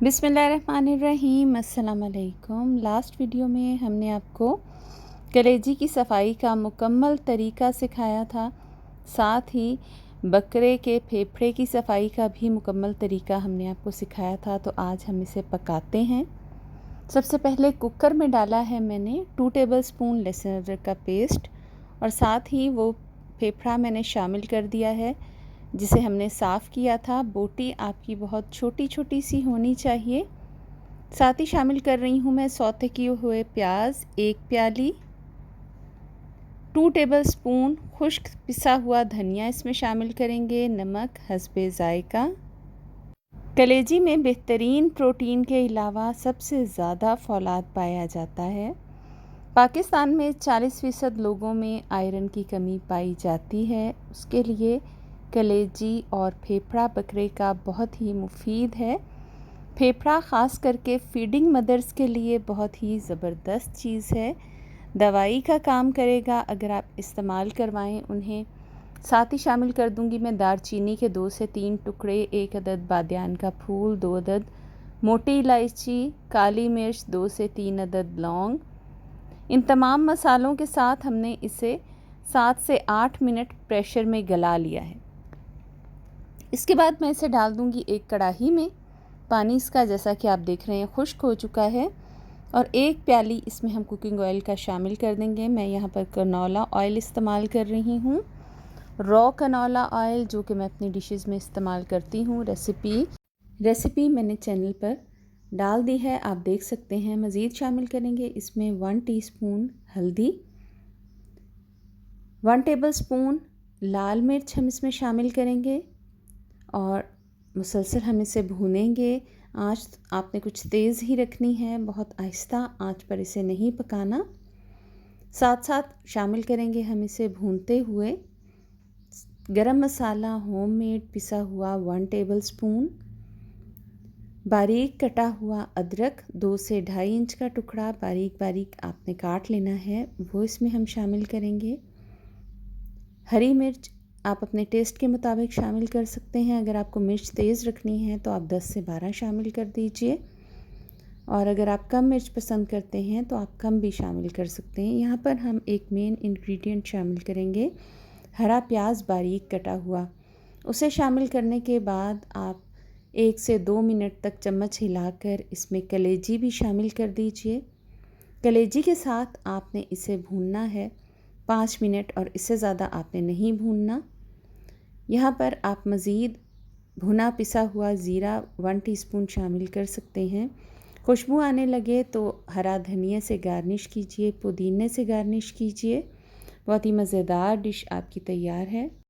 बिस्मिल्लाहिर्रहमानिर्रहीम। अस्सलाम वालेकुम। लास्ट वीडियो में हमने आपको कलेजी की सफ़ाई का मुकम्मल तरीका सिखाया था, साथ ही बकरे के फेफड़े की सफ़ाई का भी मुकम्मल तरीका हमने आपको सिखाया था। तो आज हम इसे पकाते हैं। सबसे पहले कुकर में डाला है मैंने 2 टेबलस्पून लहसुन अदरक का पेस्ट और साथ ही वो फेफड़ा मैंने शामिल कर दिया है जिसे हमने साफ़ किया था। बोटी आपकी बहुत छोटी छोटी सी होनी चाहिए। साथ ही शामिल कर रही हूँ मैं सौते किए हुए प्याज 1 प्याली, 2 टेबलस्पून खुश्क पिसा हुआ धनिया इसमें शामिल करेंगे, नमक हस्बे ज़ायका। कलेजी में बेहतरीन प्रोटीन के अलावा सबसे ज़्यादा फौलाद पाया जाता है। पाकिस्तान में 40% लोगों में आयरन की कमी पाई जाती है। उसके लिए कलेजी और फेफड़ा बकरे का बहुत ही मुफीद है। फेफड़ा ख़ास करके फीडिंग मदर्स के लिए बहुत ही ज़बरदस्त चीज़ है। दवाई का काम करेगा अगर आप इस्तेमाल करवाएं उन्हें। साथ ही शामिल कर दूंगी मैं दारचीनी के 2 से 3 टुकड़े, 1 अदद बादियान का फूल, 2 अदद मोटी इलायची, काली मिर्च, 2 से 3 अदद लौंग। इन तमाम मसालों के साथ हमने इसे 7 से 8 मिनट प्रेशर में गला लिया है। इसके बाद मैं इसे डाल दूंगी एक कढ़ाई में। पानी इसका जैसा कि आप देख रहे हैं खुश्क हो चुका है और 1 प्याली इसमें हम कुकिंग ऑयल का शामिल कर देंगे। मैं यहाँ पर कनौला ऑयल इस्तेमाल कर रही हूँ, रॉ कनौला ऑयल, जो कि मैं अपनी डिशेस में इस्तेमाल करती हूँ। रेसिपी मैंने चैनल पर डाल दी है, आप देख सकते हैं। मज़ीद शामिल करेंगे इसमें 1 टीस्पून हल्दी, 1 टेबलस्पून लाल मिर्च हम इसमें शामिल करेंगे और मुसलसल हम इसे भूनेंगे। आँच आपने कुछ तेज़ ही रखनी है, बहुत आहिस्ता आँच पर इसे नहीं पकाना। साथ साथ शामिल करेंगे हम इसे भूनते हुए गरम मसाला होममेड पिसा हुआ 1 टेबलस्पून, बारीक कटा हुआ अदरक 2 से 2.5 इंच का टुकड़ा बारीक बारीक आपने काट लेना है, वो इसमें हम शामिल करेंगे। हरी मिर्च आप अपने टेस्ट के मुताबिक शामिल कर सकते हैं। अगर आपको मिर्च तेज़ रखनी है तो आप 10 से 12 शामिल कर दीजिए और अगर आप कम मिर्च पसंद करते हैं तो आप कम भी शामिल कर सकते हैं। यहाँ पर हम एक मेन इंग्रेडिएंट शामिल करेंगे, हरा प्याज बारीक कटा हुआ। उसे शामिल करने के बाद आप 1 से 2 मिनट तक चम्मच हिलाकर इसमें कलेजी भी शामिल कर दीजिए। कलेजी के साथ आपने इसे भूनना है 5 मिनट और इससे ज़्यादा आपने नहीं भूनना। यहाँ पर आप मज़ीद भुना पिसा हुआ ज़ीरा 1 टीस्पून शामिल कर सकते हैं। खुशबू आने लगे तो हरा धनिया से गार्निश कीजिए, पुदीने से गार्निश कीजिए। बहुत ही मज़ेदार डिश आपकी तैयार है।